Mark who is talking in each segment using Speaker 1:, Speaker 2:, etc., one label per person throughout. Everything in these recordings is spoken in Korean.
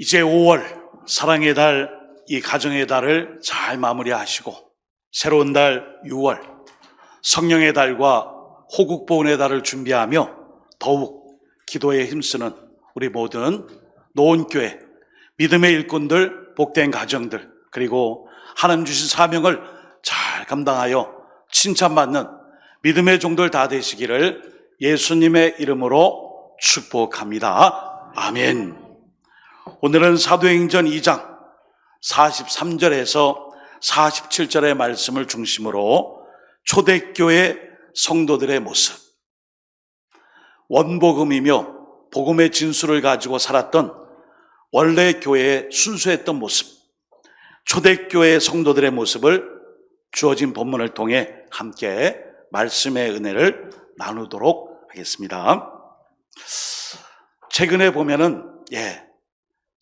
Speaker 1: 이제 5월 사랑의 달, 이 가정의 달을 잘 마무리하시고 새로운 달 6월 성령의 달과 호국보훈의 달을 준비하며 더욱 기도에 힘쓰는 우리 모든 노원교회, 믿음의 일꾼들, 복된 가정들, 그리고 하나님 주신 사명을 잘 감당하여 칭찬받는 믿음의 종들 다 되시기를 예수님의 이름으로 축복합니다. 아멘. 오늘은 사도행전 2장 43절에서 47절의 말씀을 중심으로 초대교회 성도들의 모습, 원복음이며 복음의 진수를 가지고 살았던 원래 교회의 순수했던 모습, 초대교회 성도들의 모습을 주어진 본문을 통해 함께 말씀의 은혜를 나누도록 하겠습니다. 최근에 보면은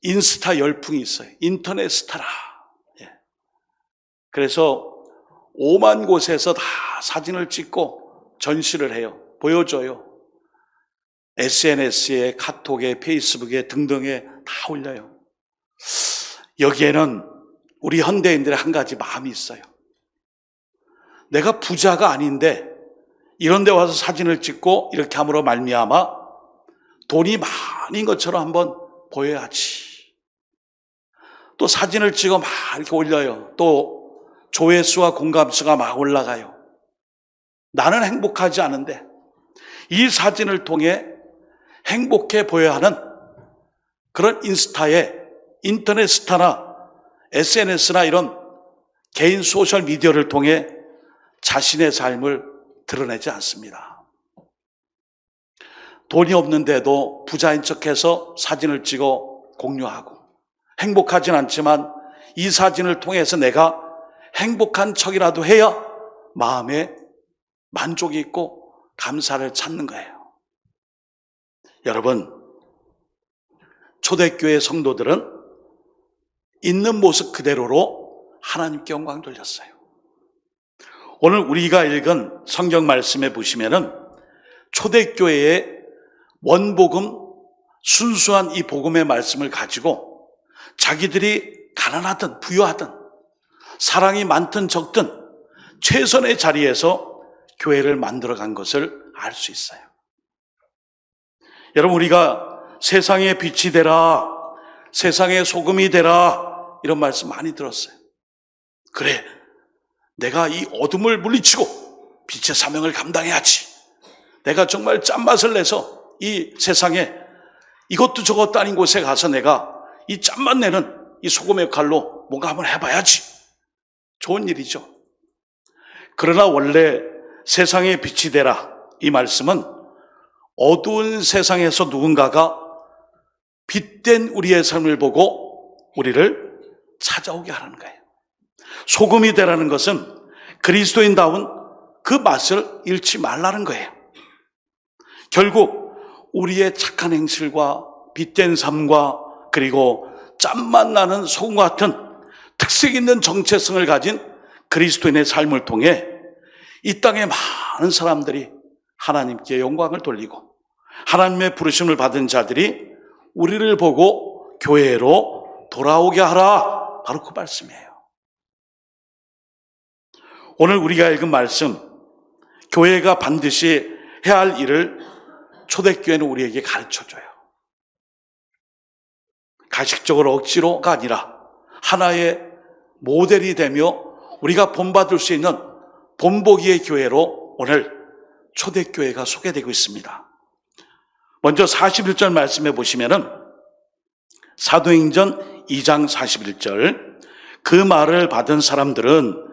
Speaker 1: 인스타 열풍이 있어요. 인터넷 스타라. 그래서 5만 곳에서 다 사진을 찍고 전시를 해요. 보여줘요. SNS에, 카톡에, 페이스북에 등등에 다 올려요. 여기에는 우리 현대인들의 한 가지 마음이 있어요. 내가 부자가 아닌데 이런 데 와서 사진을 찍고 이렇게 함으로 말미암아 돈이 많은 것처럼 한번 보여야지. 또 사진을 찍어 막 이렇게 올려요. 또 조회수와 공감수가 막 올라가요. 나는 행복하지 않은데 이 사진을 통해 행복해 보여야 하는 그런 인스타에 인터넷 스타나 SNS나 이런 개인 소셜 미디어를 통해 자신의 삶을 드러내지 않습니다. 돈이 없는데도 부자인 척해서 사진을 찍어 공유하고 행복하진 않지만 이 사진을 통해서 내가 행복한 척이라도 해야 마음에 만족이 있고 감사를 찾는 거예요. 여러분, 초대교회 성도들은 있는 모습 그대로로 하나님께 영광 돌렸어요. 오늘 우리가 읽은 성경 말씀에 보시면은 초대교회의 원복음, 순수한 이 복음의 말씀을 가지고 자기들이 가난하든 부유하든 사랑이 많든 적든 최선의 자리에서 교회를 만들어간 것을 알 수 있어요. 여러분, 우리가 세상의 빛이 되라, 세상의 소금이 되라 이런 말씀 많이 들었어요. 그래, 내가 이 어둠을 물리치고 빛의 사명을 감당해야지. 내가 정말 짠맛을 내서 이 세상에 이것도 저것도 아닌 곳에 가서 내가 이 짠맛 내는 이 소금의 역할로 뭔가 한번 해봐야지. 좋은 일이죠. 그러나 원래 세상의 빛이 되라 이 말씀은 어두운 세상에서 누군가가 빛된 우리의 삶을 보고 우리를 찾아오게 하는 거예요. 소금이 되라는 것은 그리스도인다운 그 맛을 잃지 말라는 거예요. 결국 우리의 착한 행실과 빛된 삶과 그리고 짠맛 나는 소금 같은 특색 있는 정체성을 가진 그리스도인의 삶을 통해 이 땅의 많은 사람들이 하나님께 영광을 돌리고 하나님의 부르심을 받은 자들이 우리를 보고 교회로 돌아오게 하라. 바로 그 말씀이에요. 오늘 우리가 읽은 말씀, 교회가 반드시 해야 할 일을 초대교회는 우리에게 가르쳐줘요. 가식적으로 억지로가 아니라 하나의 모델이 되며 우리가 본받을 수 있는 본보기의 교회로 오늘 초대교회가 소개되고 있습니다. 먼저 41절 말씀해 보시면은 사도행전 2장 41절, 그 말을 받은 사람들은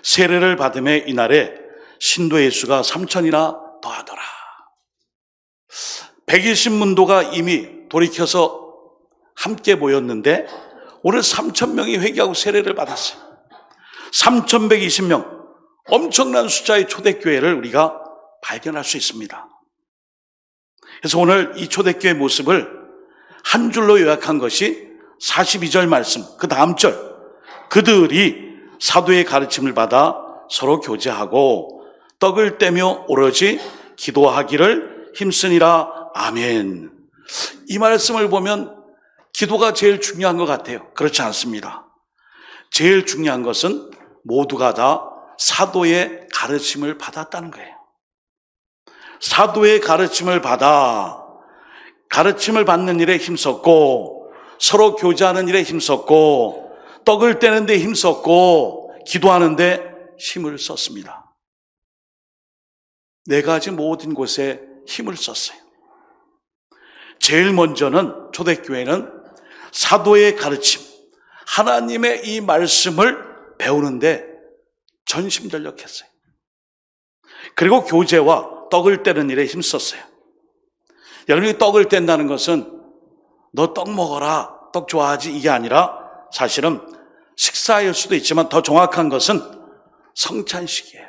Speaker 1: 세례를 받음에 이날에 신도의 수가 3,000이나 더하더라. 120문도가 이미 돌이켜서 함께 모였는데 오늘 3,000명이 회개하고 세례를 받았어요. 3,120명, 엄청난 숫자의 초대교회를 우리가 발견할 수 있습니다. 그래서 오늘 이 초대교회 모습을 한 줄로 요약한 것이 42절 말씀, 그 다음 절, 그들이 사도의 가르침을 받아 서로 교제하고 떡을 떼며 오로지 기도하기를 힘쓰니라. 아멘. 이 말씀을 보면 기도가 제일 중요한 것 같아요. 그렇지 않습니다. 제일 중요한 것은 모두가 다 사도의 가르침을 받았다는 거예요. 사도의 가르침을 받아 가르침을 받는 일에 힘썼고, 서로 교제하는 일에 힘썼고, 떡을 떼는 데 힘썼고, 기도하는 데 힘을 썼습니다. 네 가지 모든 곳에 힘을 썼어요. 제일 먼저는 초대교회는 사도의 가르침, 하나님의 이 말씀을 배우는데 전심전력했어요. 그리고 교제와 떡을 떼는 일에 힘썼어요. 여러분이 떡을 뗀다는 것은 너 떡 먹어라, 떡 좋아하지, 이게 아니라 사실은 식사일 수도 있지만 더 정확한 것은 성찬식이에요.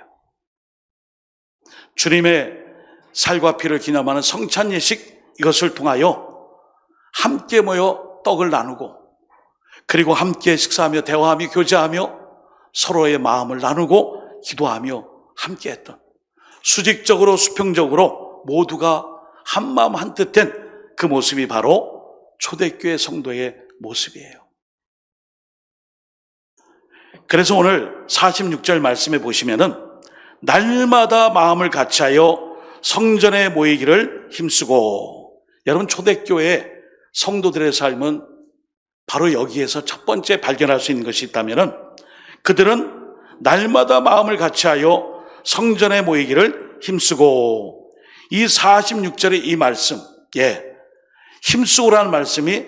Speaker 1: 주님의 살과 피를 기념하는 성찬 예식, 이것을 통하여 함께 모여 떡을 나누고, 그리고 함께 식사하며 대화하며 교제하며 서로의 마음을 나누고 기도하며 함께했던, 수직적으로 수평적으로 모두가 한마음 한뜻된 그 모습이 바로 초대교회 성도의 모습이에요. 그래서 오늘 46절 말씀에 보시면은 날마다 마음을 같이하여 성전에 모이기를 힘쓰고, 여러분 초대교회 성도들의 삶은 바로 여기에서 첫 번째 발견할 수 있는 것이 있다면은 그들은 날마다 마음을 같이하여 성전에 모이기를 힘쓰고, 이 46절의 이 말씀, 힘쓰고라는 말씀이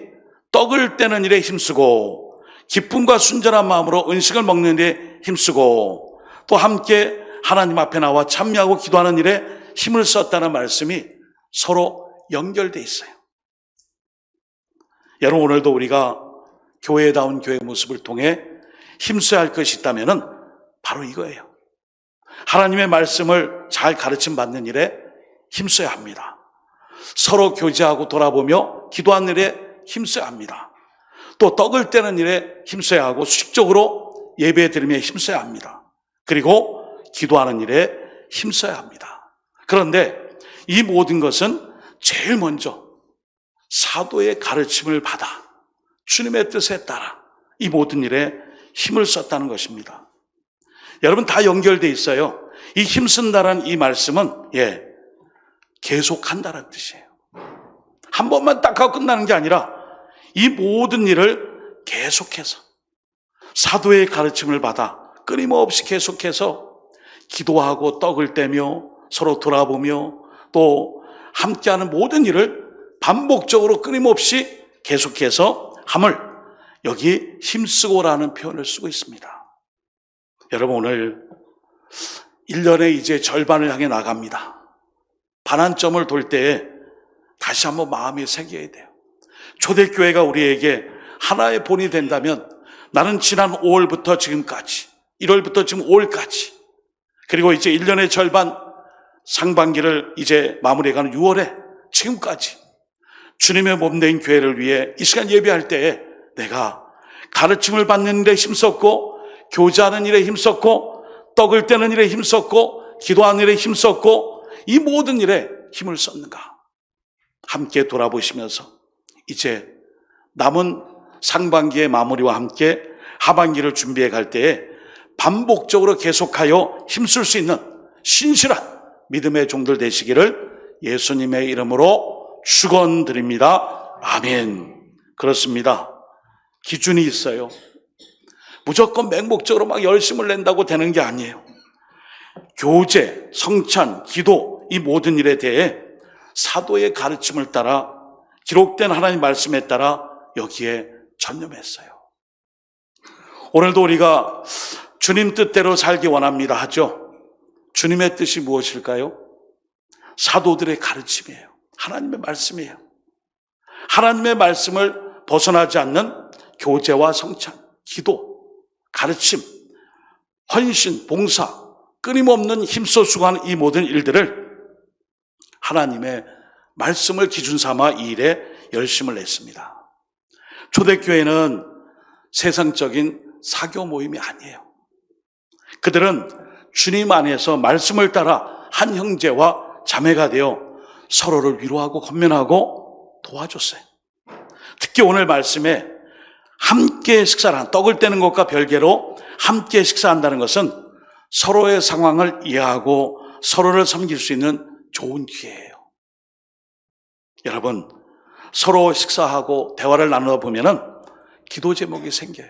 Speaker 1: 떡을 떼는 일에 힘쓰고, 기쁨과 순전한 마음으로 음식을 먹는 일에 힘쓰고, 또 함께 하나님 앞에 나와 참여하고 기도하는 일에 힘을 썼다는 말씀이 서로 연결되어 있어요. 여러분, 오늘도 우리가 교회다운 교회 모습을 통해 힘써야 할 것이 있다면 바로 이거예요. 하나님의 말씀을 잘 가르침 받는 일에 힘써야 합니다. 서로 교제하고 돌아보며 기도하는 일에 힘써야 합니다. 또 떡을 떼는 일에 힘써야 하고, 수직적으로 예배 드리며 힘써야 합니다. 그리고 기도하는 일에 힘써야 합니다. 그런데 이 모든 것은 제일 먼저 사도의 가르침을 받아 주님의 뜻에 따라 이 모든 일에 힘을 썼다는 것입니다. 여러분, 다 연결되어 있어요. 이 힘쓴다라는 이 말씀은 계속한다는 뜻이에요. 한 번만 딱 하고 끝나는 게 아니라 이 모든 일을 계속해서 사도의 가르침을 받아 끊임없이 계속해서 기도하고 떡을 떼며 서로 돌아보며 또 함께하는 모든 일을 반복적으로 끊임없이 계속해서 함을, 여기 힘쓰고라는 표현을 쓰고 있습니다. 여러분, 오늘 1년에 이제 절반을 향해 나갑니다. 반환점을 돌 때에 다시 한번 마음이 새겨야 돼요. 초대교회가 우리에게 하나의 본이 된다면 나는 지난 5월부터 지금까지, 1월부터 지금 5월까지, 그리고 이제 1년의 절반 상반기를 이제 마무리해가는 6월에 지금까지 주님의 몸된 교회를 위해 이 시간 예배할 때에 내가 가르침을 받는 일에 힘썼고, 교제하는 일에 힘썼고, 떡을 떼는 일에 힘썼고, 기도하는 일에 힘썼고, 이 모든 일에 힘을 썼는가? 함께 돌아보시면서 이제 남은 상반기의 마무리와 함께 하반기를 준비해 갈 때에 반복적으로 계속하여 힘쓸 수 있는 신실한 믿음의 종들 되시기를 예수님의 이름으로 축원드립니다. 아멘. 그렇습니다. 기준이 있어요. 무조건 맹목적으로 막 열심을 낸다고 되는 게 아니에요. 교제, 성찬, 기도, 이 모든 일에 대해 사도의 가르침을 따라 기록된 하나님 말씀에 따라 여기에 전념했어요. 오늘도 우리가 주님 뜻대로 살기 원합니다 하죠. 주님의 뜻이 무엇일까요? 사도들의 가르침이에요. 하나님의 말씀이에요. 하나님의 말씀을 벗어나지 않는 교제와 성찬, 기도, 가르침, 헌신, 봉사, 끊임없는 힘써 수고하는 이 모든 일들을 하나님의 말씀을 기준 삼아 이 일에 열심을 냈습니다. 초대교회는 세상적인 사교 모임이 아니에요. 그들은 주님 안에서 말씀을 따라 한 형제와 자매가 되어 서로를 위로하고 권면하고 도와줬어요. 특히 오늘 말씀에 함께 식사를 한, 떡을 떼는 것과 별개로 함께 식사한다는 것은 서로의 상황을 이해하고 서로를 섬길 수 있는 좋은 기회예요. 여러분, 서로 식사하고 대화를 나누다 보면은 기도 제목이 생겨요.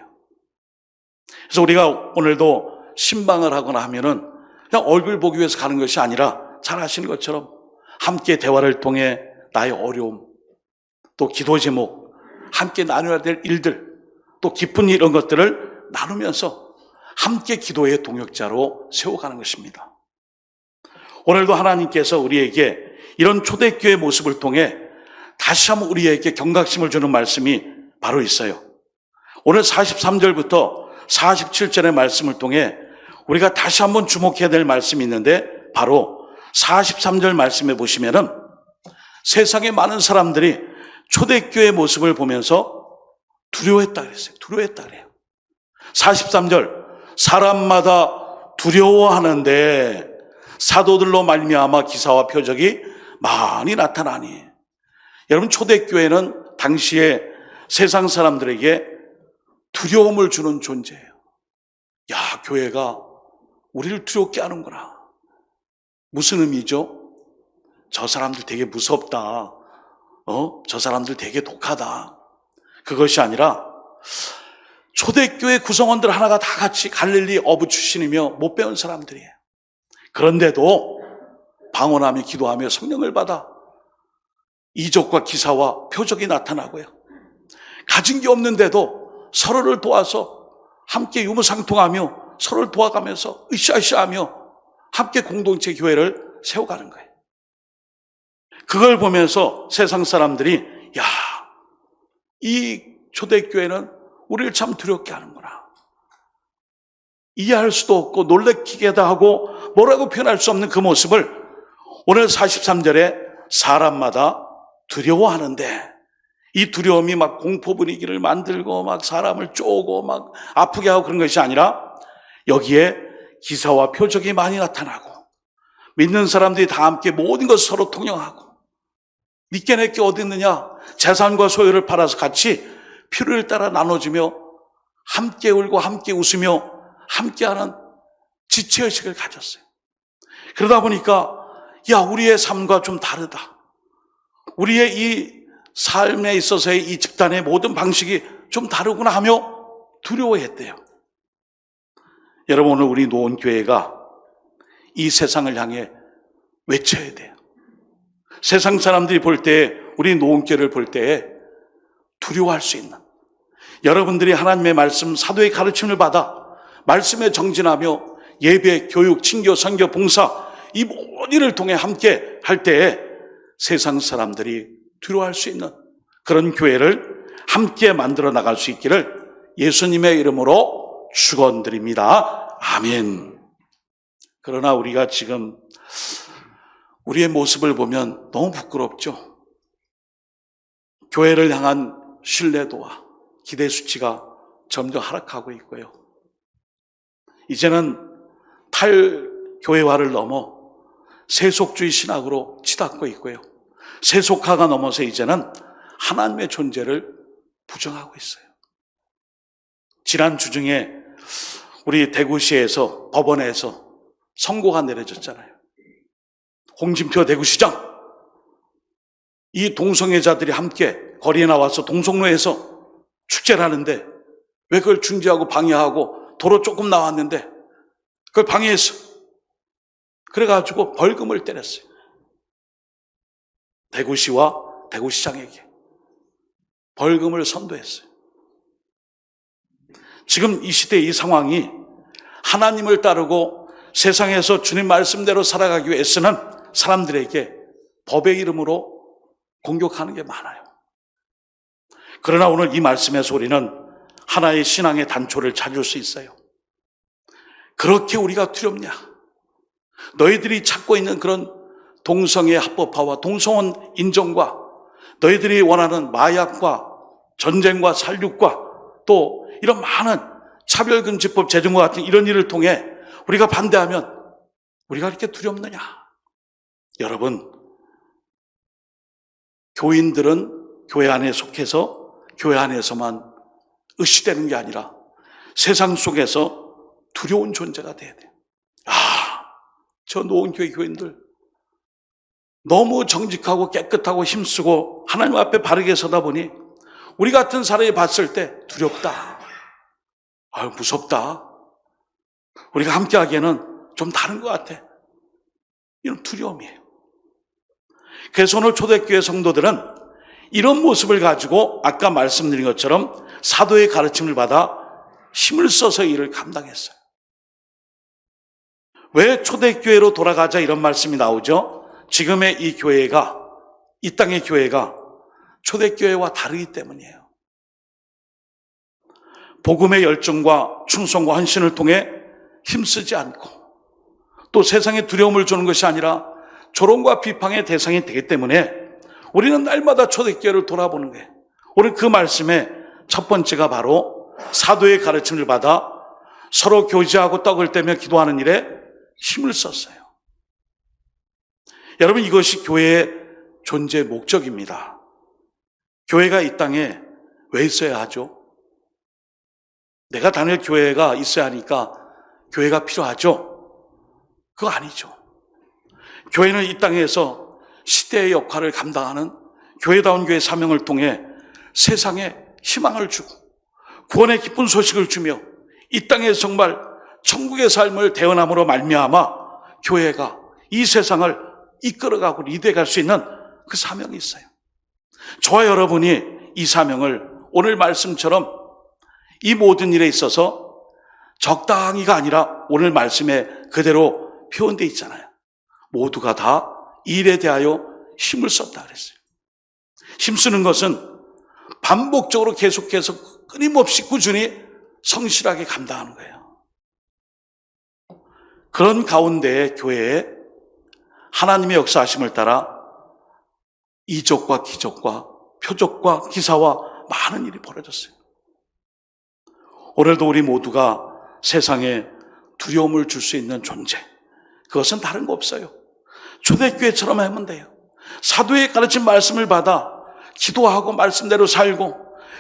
Speaker 1: 그래서 우리가 오늘도 신방을 하거나 하면은 그냥 얼굴 보기 위해서 가는 것이 아니라 잘 아시는 것처럼 함께 대화를 통해 나의 어려움, 또 기도 제목, 함께 나눠야 될 일들, 또 기쁜 이런 것들을 나누면서 함께 기도의 동역자로 세워가는 것입니다. 오늘도 하나님께서 우리에게 이런 초대교회의 모습을 통해 다시 한번 우리에게 경각심을 주는 말씀이 바로 있어요. 오늘 43절부터 47절의 말씀을 통해 우리가 다시 한번 주목해야 될 말씀이 있는데, 바로 43절 말씀에 보시면은 세상의 많은 사람들이 초대교회의 모습을 보면서 두려워했다 그랬어요. 두려워했다 그래요. 43절, 사람마다 두려워하는데 사도들로 말미암아 기사와 표적이 많이 나타나니. 여러분, 초대교회는 당시에 세상 사람들에게 두려움을 주는 존재예요. 야, 교회가 우리를 두렵게 하는구나. 무슨 의미죠? 저 사람들 되게 무섭다. 저 사람들 되게 독하다. 그것이 아니라 초대교회 구성원들 하나가 다 같이 갈릴리 어부 출신이며 못 배운 사람들이에요. 그런데도 방언하며 기도하며 성령을 받아 이적과 기사와 표적이 나타나고요. 가진 게 없는데도 서로를 도와서 함께 유무상통하며 서로를 도와가면서 으쌰으쌰하며 함께 공동체 교회를 세워가는 거예요. 그걸 보면서 세상 사람들이, 야, 이 초대교회는 우리를 참 두렵게 하는구나. 이해할 수도 없고 놀래키게도 하고 뭐라고 표현할 수 없는 그 모습을 오늘 43절에 사람마다 두려워하는데, 이 두려움이 막 공포 분위기를 만들고 막 사람을 쪼고 막 아프게 하고 그런 것이 아니라 여기에 기사와 표적이 많이 나타나고 믿는 사람들이 다 함께 모든 것을 서로 통용하고, 믿게 내게 어디 있느냐, 재산과 소유를 팔아서 같이 필요를 따라 나눠주며 함께 울고 함께 웃으며 함께하는 지체의식을 가졌어요. 그러다 보니까 야, 우리의 삶과 좀 다르다. 우리의 이 삶에 있어서의 이 집단의 모든 방식이 좀 다르구나 하며 두려워했대요. 여러분, 오늘 우리 노원교회가 이 세상을 향해 외쳐야 돼요. 세상 사람들이 볼 때, 우리 노원교회를 볼 때에 두려워할 수 있는, 여러분들이 하나님의 말씀, 사도의 가르침을 받아 말씀에 정진하며 예배, 교육, 친교, 선교, 봉사 이 모든 일을 통해 함께 할 때에 세상 사람들이 두려워할 수 있는 그런 교회를 함께 만들어 나갈 수 있기를 예수님의 이름으로 축원드립니다. 아멘. 그러나 우리가 지금 우리의 모습을 보면 너무 부끄럽죠. 교회를 향한 신뢰도와 기대 수치가 점점 하락하고 있고요. 이제는 탈교회화를 넘어 세속주의 신학으로 치닫고 있고요. 세속화가 넘어서 이제는 하나님의 존재를 부정하고 있어요. 지난주 중에 우리 대구시에서 법원에서 선고가 내려졌잖아요. 홍준표 대구시장, 이 동성애자들이 함께 거리에 나와서 동성로에서 축제를 하는데 왜 그걸 중지하고 방해하고 도로 조금 나왔는데 그걸 방해했어. 그래가지고 벌금을 때렸어요. 대구시와 대구시장에게 벌금을 선도했어요. 지금 이 시대 이 상황이 하나님을 따르고 세상에서 주님 말씀대로 살아가기 위해 애쓰는 사람들에게 법의 이름으로 공격하는 게 많아요. 그러나 오늘 이 말씀에서 우리는 하나의 신앙의 단초를 찾을 수 있어요. 그렇게 우리가 두렵냐? 너희들이 찾고 있는 그런 동성애 합법화와 동성혼 인정과 너희들이 원하는 마약과 전쟁과 살육과 또 이런 많은 차별금지법 제정과 같은 이런 일을 통해 우리가 반대하면 우리가 이렇게 두렵느냐? 여러분, 교인들은 교회 안에 속해서 교회 안에서만 의시되는 게 아니라 세상 속에서 두려운 존재가 돼야 돼요. 저 노원교회 교인들 너무 정직하고 깨끗하고 힘쓰고 하나님 앞에 바르게 서다 보니 우리 같은 사람이 봤을 때 두렵다. 무섭다. 우리가 함께 하기에는 좀 다른 것 같아. 이런 두려움이에요. 그래서 오늘 초대교회 성도들은 이런 모습을 가지고 아까 말씀드린 것처럼 사도의 가르침을 받아 힘을 써서 일을 감당했어요. 왜 초대교회로 돌아가자 이런 말씀이 나오죠? 지금의 이 교회가, 이 땅의 교회가 초대교회와 다르기 때문이에요. 복음의 열정과 충성과 헌신을 통해 힘쓰지 않고 또 세상에 두려움을 주는 것이 아니라 조롱과 비판의 대상이 되기 때문에 우리는 날마다 초대교회를 돌아보는 거예요. 오늘 그 말씀의 첫 번째가 바로 사도의 가르침을 받아 서로 교제하고 떡을 떼며 기도하는 일에 힘을 썼어요. 여러분, 이것이 교회의 존재 목적입니다. 교회가 이 땅에 왜 있어야 하죠? 내가 다닐 교회가 있어야 하니까 교회가 필요하죠? 그거 아니죠. 교회는 이 땅에서 시대의 역할을 감당하는 교회다운 교회 사명을 통해 세상에 희망을 주고 구원의 기쁜 소식을 주며 이 땅에 정말 천국의 삶을 대언함으로 말미암아 교회가 이 세상을 이끌어가고 리드해갈 수 있는 그 사명이 있어요. 저와 여러분이 이 사명을 오늘 말씀처럼 이 모든 일에 있어서 적당히가 아니라 오늘 말씀에 그대로 표현되어 있잖아요. 모두가 다 이 일에 대하여 힘을 썼다 그랬어요. 힘쓰는 것은 반복적으로 계속해서 끊임없이 꾸준히 성실하게 감당하는 거예요. 그런 가운데 교회에 하나님의 역사하심을 따라 이적과 기적과 표적과 기사와 많은 일이 벌어졌어요. 오늘도 우리 모두가 세상에 두려움을 줄 수 있는 존재, 그것은 다른 거 없어요. 초대교회처럼 하면 돼요. 사도의 가르친 말씀을 받아 기도하고 말씀대로 살고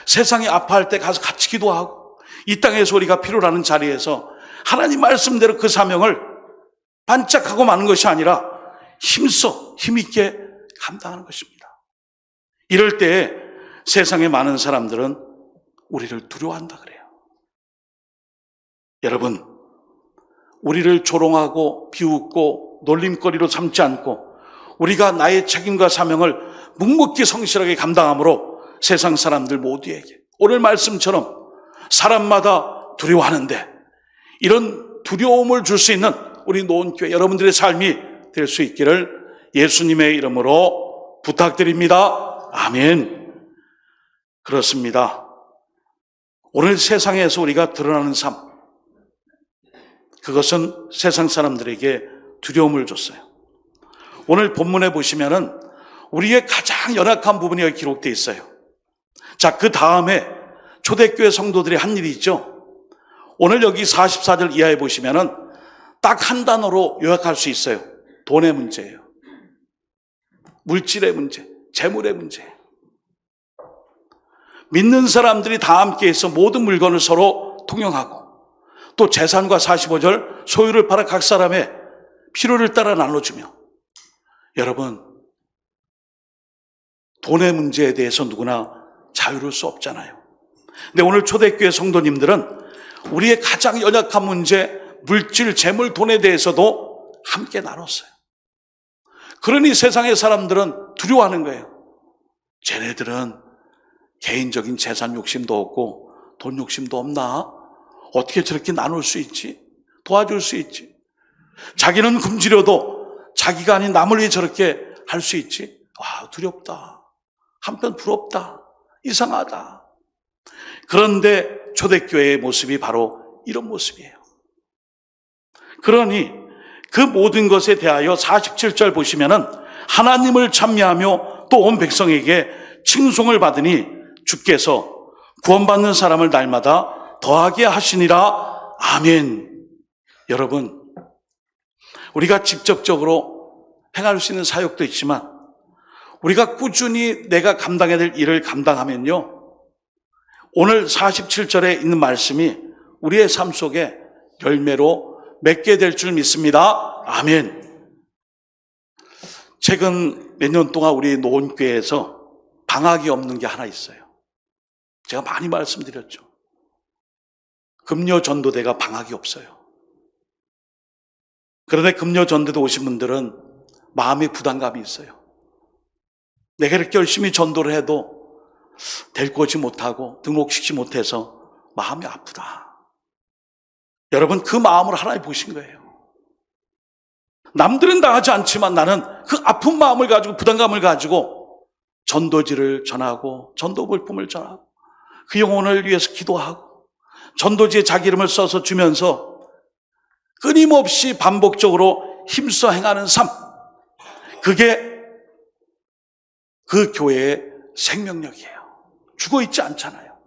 Speaker 1: 세상이 아파할 때 가서 같이 기도하고 이 땅에서 우리가 필요로 하는 자리에서 하나님 말씀대로 그 사명을 반짝하고 마는 것이 아니라 힘써 힘있게 감당하는 것입니다. 이럴 때 세상의 많은 사람들은 우리를 두려워한다 그래요. 여러분, 우리를 조롱하고 비웃고 놀림거리로 삼지 않고 우리가 나의 책임과 사명을 묵묵히 성실하게 감당함으로 세상 사람들 모두에게 오늘 말씀처럼 사람마다 두려워하는데 이런 두려움을 줄 수 있는 우리 노원교회 여러분들의 삶이 될 수 있기를 예수님의 이름으로 부탁드립니다. 아멘. 그렇습니다. 오늘 세상에서 우리가 드러나는 삶, 그것은 세상 사람들에게 두려움을 줬어요. 오늘 본문에 보시면은 우리의 가장 연약한 부분이 여기 기록되어 있어요. 자, 그 다음에 초대교회 성도들이 한 일이 있죠. 오늘 여기 44절 이하에 보시면은 딱 한 단어로 요약할 수 있어요. 돈의 문제예요. 물질의 문제, 재물의 문제. 믿는 사람들이 다 함께해서 모든 물건을 서로 통용하고 또 재산과 45절 소유를 팔아 각 사람의 필요를 따라 나눠주며, 여러분, 돈의 문제에 대해서 누구나 자유로울 수 없잖아요. 근데 오늘 초대교회 성도님들은 우리의 가장 연약한 문제, 물질, 재물, 돈에 대해서도 함께 나눴어요. 그러니 세상의 사람들은 두려워하는 거예요. 쟤네들은 개인적인 재산 욕심도 없고 돈 욕심도 없나? 어떻게 저렇게 나눌 수 있지? 도와줄 수 있지? 자기는 굶주려도 자기가 아닌 남을 위해 저렇게 할 수 있지? 두렵다. 한편 부럽다. 이상하다. 그런데 초대교회의 모습이 바로 이런 모습이에요. 그러니 그 모든 것에 대하여 47절 보시면은 하나님을 찬미하며 또 온 백성에게 칭송을 받으니 주께서 구원받는 사람을 날마다 더하게 하시니라. 아멘. 여러분, 우리가 직접적으로 행할 수 있는 사역도 있지만 우리가 꾸준히 내가 감당해야 될 일을 감당하면요, 오늘 47절에 있는 말씀이 우리의 삶 속에 열매로 맺게 될 줄 믿습니다. 아멘. 최근 몇 년 동안 우리 노원교회에서 방학이 없는 게 하나 있어요. 제가 많이 말씀드렸죠. 금요 전도대가 방학이 없어요. 그런데 금요 전도대 오신 분들은 마음의 부담감이 있어요. 내가 이렇게 열심히 전도를 해도 데리고 오지 못하고 등록시키지 못해서 마음이 아프다. 여러분, 그 마음을 하나님 보신 거예요. 남들은 다 하지 않지만 나는 그 아픈 마음을 가지고 부담감을 가지고 전도지를 전하고 전도 물품을 전하고 그 영혼을 위해서 기도하고 전도지에 자기 이름을 써서 주면서 끊임없이 반복적으로 힘써 행하는 삶, 그게 그 교회의 생명력이에요. 죽어 있지 않잖아요.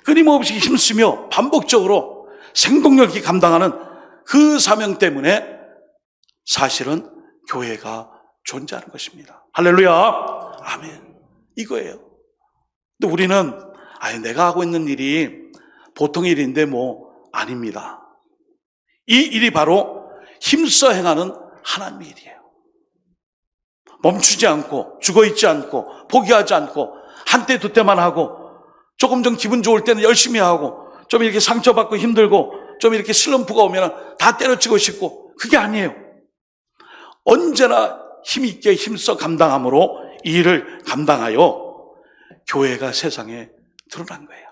Speaker 1: 끊임없이 힘쓰며 반복적으로 생동력이 감당하는 그 사명 때문에 사실은 교회가 존재하는 것입니다. 할렐루야. 아멘. 이거예요. 근데 우리는 내가 하고 있는 일이 보통 일인데 아닙니다. 이 일이 바로 힘써 행하는 하나님의 일이에요. 멈추지 않고 죽어 있지 않고 포기하지 않고 한때 두 때만 하고 조금 좀 기분 좋을 때는 열심히 하고 좀 이렇게 상처받고 힘들고 좀 이렇게 슬럼프가 오면 다 때려치고 싶고, 그게 아니에요. 언제나 힘있게 힘써 감당함으로 이 일을 감당하여 교회가 세상에 드러난 거예요.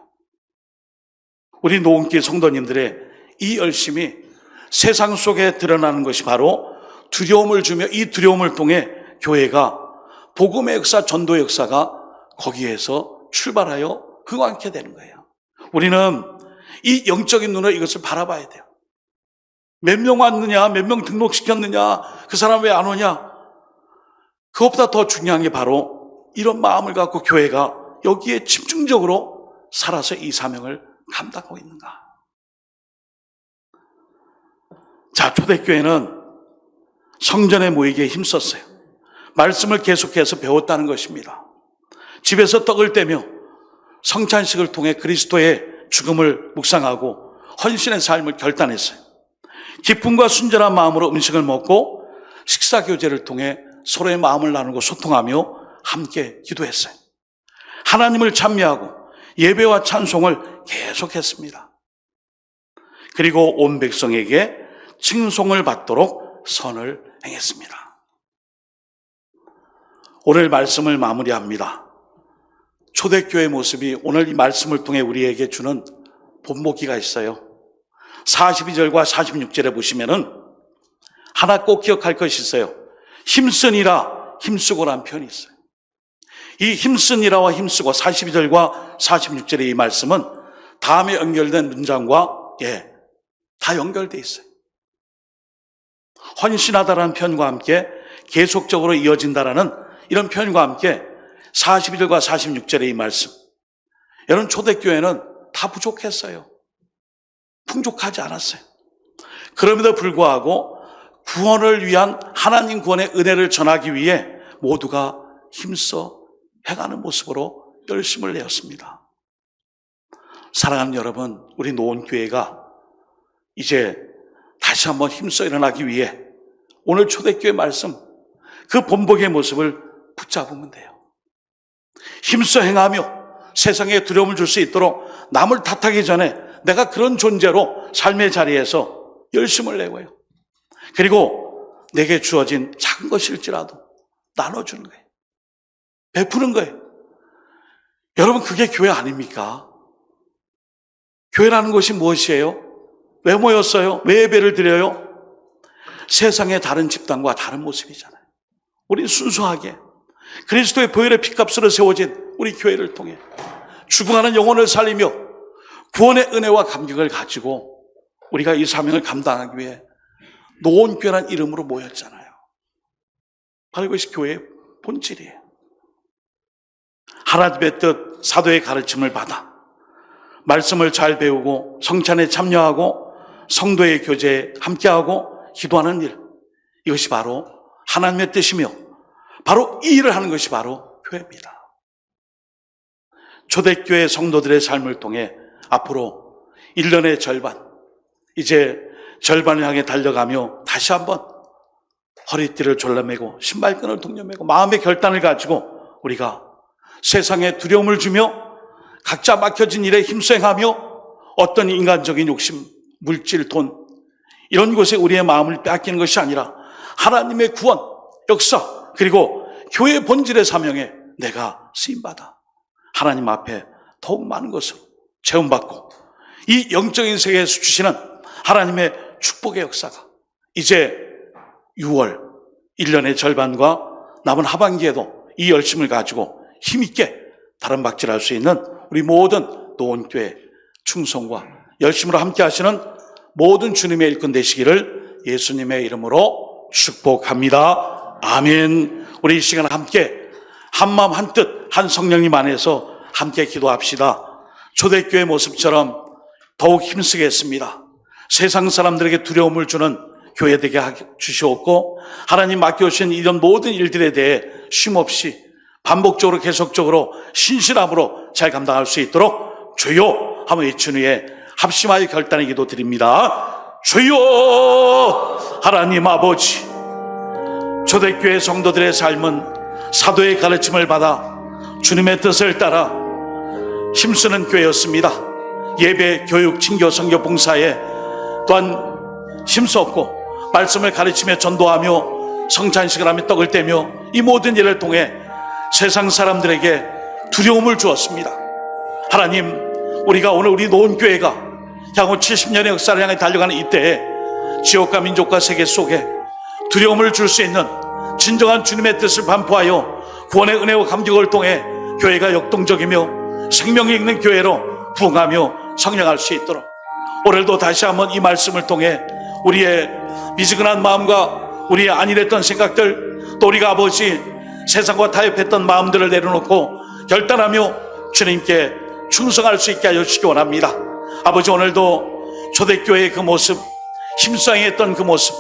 Speaker 1: 우리 노원교회 성도님들의 이 열심이 세상 속에 드러나는 것이 바로 두려움을 주며, 이 두려움을 통해 교회가 복음의 역사, 전도의 역사가 거기에서 출발하여 흥왕케 되는 거예요. 우리는 이 영적인 눈으로 이것을 바라봐야 돼요. 몇 명 왔느냐, 몇 명 등록시켰느냐, 그 사람 왜 안 오냐, 그것보다 더 중요한 게 바로 이런 마음을 갖고 교회가 여기에 집중적으로 살아서 이 사명을 감당하고 있는가. 자, 초대교회는 성전에 모이기에 힘썼어요. 말씀을 계속해서 배웠다는 것입니다. 집에서 떡을 떼며 성찬식을 통해 그리스도의 죽음을 묵상하고 헌신의 삶을 결단했어요. 기쁨과 순전한 마음으로 음식을 먹고 식사교제를 통해 서로의 마음을 나누고 소통하며 함께 기도했어요. 하나님을 찬미하고 예배와 찬송을 계속했습니다. 그리고 온 백성에게 칭송을 받도록 선을 행했습니다. 오늘 말씀을 마무리합니다. 초대교회의 모습이 오늘 이 말씀을 통해 우리에게 주는 본보기가 있어요. 42절과 46절에 보시면은 하나 꼭 기억할 것이 있어요. 힘쓰니라, 힘쓰고라는 표현이 있어요. 이 힘쓰니라와 힘쓰고 42절과 46절의 이 말씀은 다음에 연결된 문장과 다 연결되어 있어요. 헌신하다라는 표현과 함께 계속적으로 이어진다라는 이런 표현과 함께 42절과 46절의 이 말씀, 여러분, 초대교회는 다 부족했어요. 풍족하지 않았어요. 그럼에도 불구하고 구원을 위한 하나님 구원의 은혜를 전하기 위해 모두가 힘써 행하는 모습으로 열심을 내었습니다. 사랑하는 여러분, 우리 노원교회가 이제 다시 한번 힘써 일어나기 위해 오늘 초대교회 말씀, 그 본보기의 모습을 붙잡으면 돼요. 힘써 행하며 세상에 두려움을 줄 수 있도록 남을 탓하기 전에 내가 그런 존재로 삶의 자리에서 열심을 내고요. 그리고 내게 주어진 작은 것일지라도 나눠주는 거예요. 베푸는 거예요. 여러분, 그게 교회 아닙니까? 교회라는 것이 무엇이에요? 왜 모였어요? 왜 예배를 드려요? 세상의 다른 집단과 다른 모습이잖아요. 우리 순수하게 그리스도의 보혈의 피값으로 세워진 우리 교회를 통해 죽어가는 영혼을 살리며 구원의 은혜와 감격을 가지고 우리가 이 사명을 감당하기 위해 노원교회라는 이름으로 모였잖아요. 바로 이것이 교회의 본질이에요. 하나님의 뜻, 사도의 가르침을 받아 말씀을 잘 배우고 성찬에 참여하고 성도의 교제에 함께하고 기도하는 일, 이것이 바로 하나님의 뜻이며 바로 이 일을 하는 것이 바로 교회입니다. 초대교회 성도들의 삶을 통해 앞으로 1년의 절반, 이제 절반을 향해 달려가며 다시 한번 허리띠를 졸라매고 신발끈을 동여매고 마음의 결단을 가지고 우리가 세상에 두려움을 주며 각자 막혀진 일에 힘써행하며 어떤 인간적인 욕심, 물질, 돈 이런 곳에 우리의 마음을 빼앗기는 것이 아니라 하나님의 구원, 역사 그리고 교회의 본질의 사명에 내가 쓰임받아 하나님 앞에 더욱 많은 것을 체험받고 이 영적인 세계에서 주시는 하나님의 축복의 역사가 이제 6월 1년의 절반과 남은 하반기에도 이 열심을 가지고 힘있게 다름박질할 수 있는 우리 모든 노원교회 충성과 열심으로 함께 하시는 모든 주님의 일꾼 되시기를 예수님의 이름으로 축복합니다. 아멘. 우리 이 시간 함께 한마음 한뜻 한 성령님 안에서 함께 기도합시다. 초대교회 모습처럼 더욱 힘쓰겠습니다. 세상 사람들에게 두려움을 주는 교회 되게 주시옵고 하나님 맡겨주신 이런 모든 일들에 대해 쉼없이 반복적으로 계속적으로 신실함으로 잘 감당할 수 있도록 주여 한번 외친 후에 합심하여 결단의 기도 드립니다. 주여 하나님 아버지, 초대교회 성도들의 삶은 사도의 가르침을 받아 주님의 뜻을 따라 힘쓰는 교회였습니다. 예배, 교육, 친교, 선교, 봉사에 또한 힘썼고 말씀을 가르치며 전도하며 성찬식을 하며 떡을 떼며 이 모든 일을 통해 세상 사람들에게 두려움을 주었습니다. 하나님, 우리가 오늘 우리 노원교회가 향후 70년의 역사를 향해 달려가는 이때에 지역과 민족과 세계 속에 두려움을 줄 수 있는 진정한 주님의 뜻을 반포하여 구원의 은혜와 감격을 통해 교회가 역동적이며 생명이 있는 교회로 부흥하며 성장할 수 있도록 오늘도 다시 한번 이 말씀을 통해 우리의 미지근한 마음과 우리의 안일했던 생각들 또 우리가 아버지 세상과 타협했던 마음들을 내려놓고 결단하며 주님께 충성할 수 있게 하여 주시기 원합니다. 아버지, 오늘도 초대교회의 그 모습, 힘싸움했던 그 모습,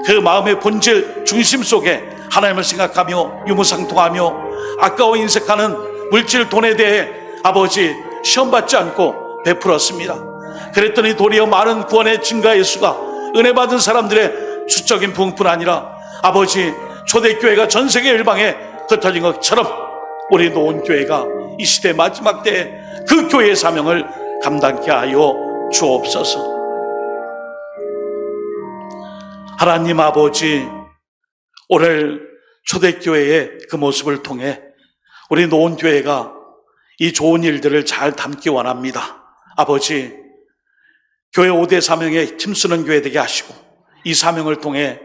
Speaker 1: 그 마음의 본질 중심 속에 하나님을 생각하며 유무상통하며 아까워 인색하는 물질 돈에 대해 아버지 시험받지 않고 베풀었습니다. 그랬더니 도리어 많은 구원의 증가의 수가 은혜 받은 사람들의 수적인 부흥뿐 아니라 아버지 초대교회가 전 세계 일방에 흩어진 것처럼 우리 노원교회가 이 시대 마지막 때에 그 교회의 사명을 감당케 하여 주옵소서. 하나님 아버지, 오늘 초대교회의 그 모습을 통해 우리 노원교회가 이 좋은 일들을 잘 담기 원합니다. 아버지, 교회 5대 사명에 힘쓰는 교회 되게 하시고 이 사명을 통해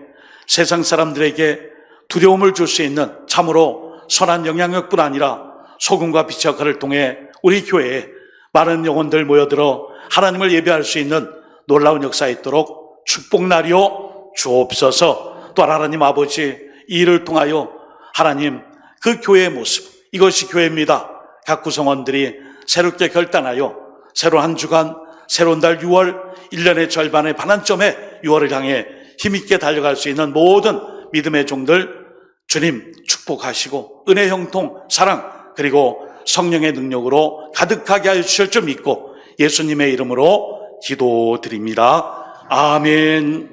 Speaker 1: 세상 사람들에게 두려움을 줄 수 있는 참으로 선한 영향력뿐 아니라 소금과 빛의 역할을 통해 우리 교회에 많은 영혼들 모여들어 하나님을 예배할 수 있는 놀라운 역사가 있도록 축복나리오 주옵소서. 또한 하나님 아버지, 이 일을 통하여 하나님 그 교회의 모습, 이것이 교회입니다. 각 구성원들이 새롭게 결단하여 새로운 한 주간, 새로운 달 6월, 1년의 절반의 반환점에 6월을 향해 힘있게 달려갈 수 있는 모든 믿음의 종들 주님 축복하시고 은혜, 형통, 사랑 그리고 성령의 능력으로 가득하게 하여 주실 줄 믿고 예수님의 이름으로 기도드립니다. 아멘.